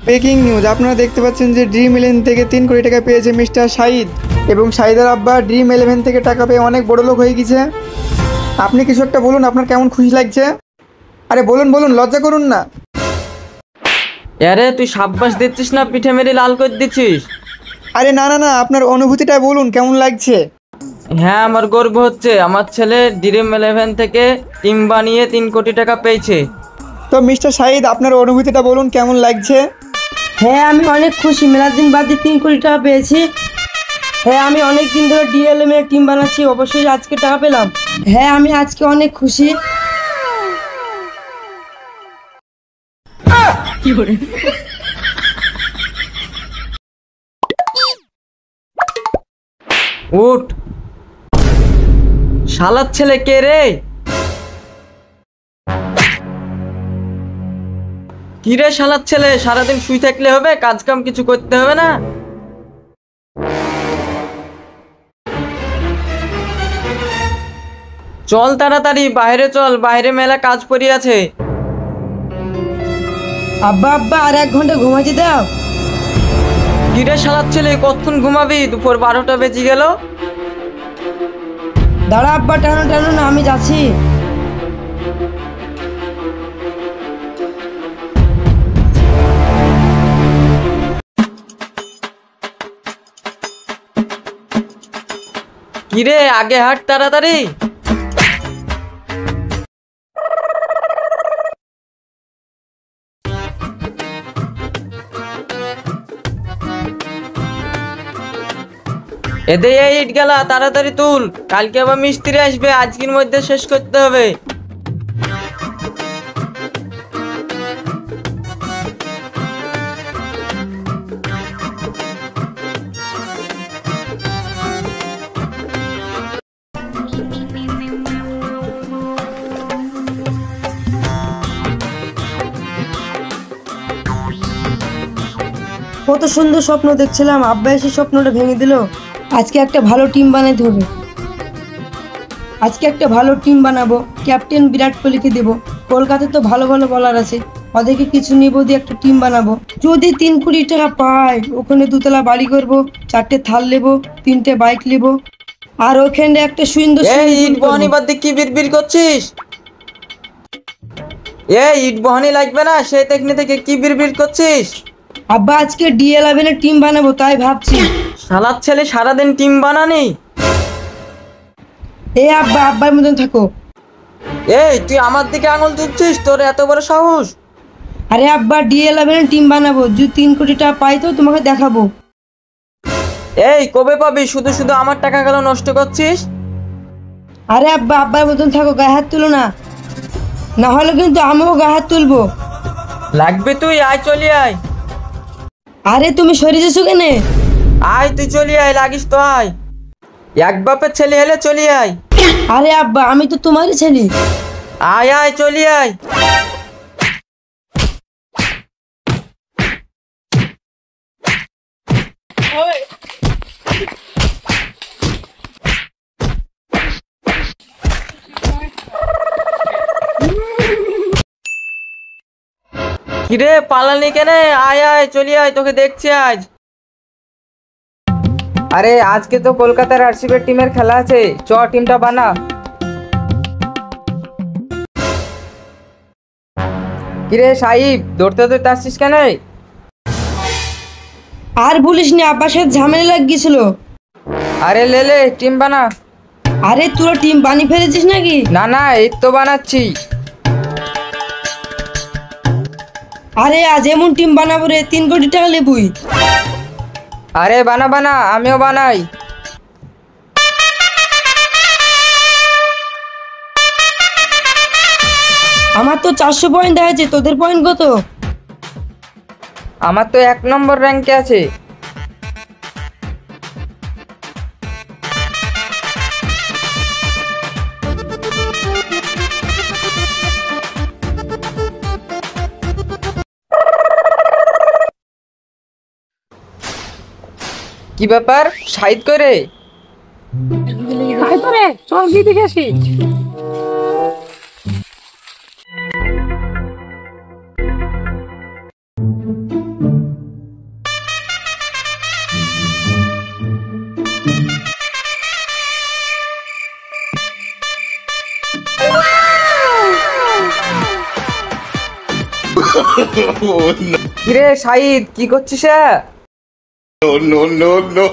Breaking news, আপনারা দেখতে পাচ্ছেন যে ড্রিম 11 থেকে 3 কোটি টাকা পেয়েছে মিস্টার শাহিদ এবং শাহিদের আব্বা ড্রিম 11 থেকে টাকা পেয়ে অনেক বড় লোক হয়ে গেছে। আপনি কিছু একটা বলুন, আপনার কেমন খুশি লাগছে? আরে বলুন বলুন, লজ্জা করুন না। আরে তুই সাব্বাস দিচ্ছিস না পিঠে মেরে লাল করে দিচ্ছিস? আরে না না না, আপনার অনুভূতিটা বলুন, কেমন লাগছে? হ্যাঁ, আমার গর্ব হচ্ছে, আমার ছেলে ড্রিম 11 থেকে টিম বানিয়ে 3 কোটি টাকা পেয়েছে। তো মিস্টার শাহিদ, আপনার অনুভূতিটা বলুন, কেমন লাগছে? হ্যাঁ, আমি অনেক খুশি, মেলার দিন বাদে 3 কোটি টাকা পেয়েছি। হ্যাঁ, আমি অনেক দিন ধরে ডিএলএম এর টিম বানাচ্ছি, অবশ্যই আজকে টাকা পেলাম। হ্যাঁ, আমি আজকে অনেক খুশি। উঠ, শালার ছেলে কে রে? কি রে শালার ছেলে, সারাদিন শুই থাকলে হবে? কাজ কাম কিছু করতে হবে না? চল তাড়াতাড়ি বাইরে চল, বাইরে মেলা কাজ পড়ে আছে। আব্বা আব্বা, আর 1 ঘন্টা ঘুমাইতে দাও। কি রে শালার ছেলে, কতক্ষণ ঘুমাবি? দুপুর 12টা বেজে গেল। দাঁড়া আব্বা, টানো টানো না, আমি যাচ্ছি। কি রে, আগে হাঁট তাড়াতাড়ি। এতে এই ইট গেলা, তাড়াতাড়ি তুল, কালকে আবার মিস্ত্রি আসবে, আজকের মধ্যে শেষ করতে হবে। কত সুন্দর স্বপ্ন দেখছিলাম, আব্বা এসে স্বপ্নটা ভেঙে দিল। আজকে একটা ভালো টিম বানাতে হবে। আজকে একটা ভালো টিম বানাবো, ক্যাপ্টেন বিরাট কোহলিকে দেব। কলকাতায় তো ভালো ভালো বলার আছে, ওদেরকে কিছু নিব দিয়ে একটা টিম বানাবো। যদি 3 কোটি টাকা পাই, ওখানে 2 তলা বাড়ি করবো, 4টে থাল নেবো, 3টে বাইক নেবো, আর ওখানে একটা সুন্দর এই ইট বহানি বাদ দিয়ে কি বিড়বিড় করছিস? এই ইট বহানি লাগবে না, সেই টেকনি থেকে কি বিড়বিড় করছিস? আব্বা, আজকে ডি11 এর টিম বানাবো, তাই ভাবছি। শালার ছেলে, সারাদিন টিম বানানি? এ আব্বা, আব্বার মতন থাকো। এই তুই আমার দিকে আঙুল তুলছিস? তোর এত বড় সাহস? আরে আব্বা, ডি11 এর টিম বানাবো, যদি 3 কোটি টাকা পাই তো তোমাকে দেখাবো। এই কবে পাবি? শুধু শুধু আমার টাকা গেল নষ্ট করছিস। আরে আব্বা, আব্বার মতন থাকো, গায়ে হাত তুলো না, না হলে কিন্তু আমিও গায়ে হাত তুলবো। লাগবে তুই আয়, চলি আয়। আরে তুমি সরে যেছো কেনে? আয় তুই চলি আয়, লাগিস তো আয়। এক বাপের ছেলে হলে চলি আয়। আরে আব্বা, আমি তো তোমারই ছেলে। আয় আয়, চলি আয়। কিরে পালানি কেনে? আয় আয়, চলি আয়, তোকে দেখছি আজ। আরে আজকে তো কলকাতার আরসিবি টিমের খেলা আছে, চ টিমটা বানা। কিরে সাহিব, দৌড়তে দৌড়তে আসছিস কেন? আর বলিস নি, আব্বার সাথে ঝামেলা লাগ গেছিল। আরে লে টিম বানা। আরে তোরা টিম বানিয়ে ফেলেছিস নাকি? না না, এই তো বানাচ্ছি। আরে আজ এমন টিম বানাবো রে, 3 কোটি টাকা লেবুই। আরে বানা বানা, আমিও বানাই। আমার তো 400 পয়েন্ট দেখাচ্ছে, তোদের পয়েন্ট কত? আমার তো 1 নম্বর র্যাঙ্কে আছে। কি ব্যাপার, সাইড করে? চল গিয়ে দেখে আসি। কিরে শাহিদ, কি করছিস? no, no, no.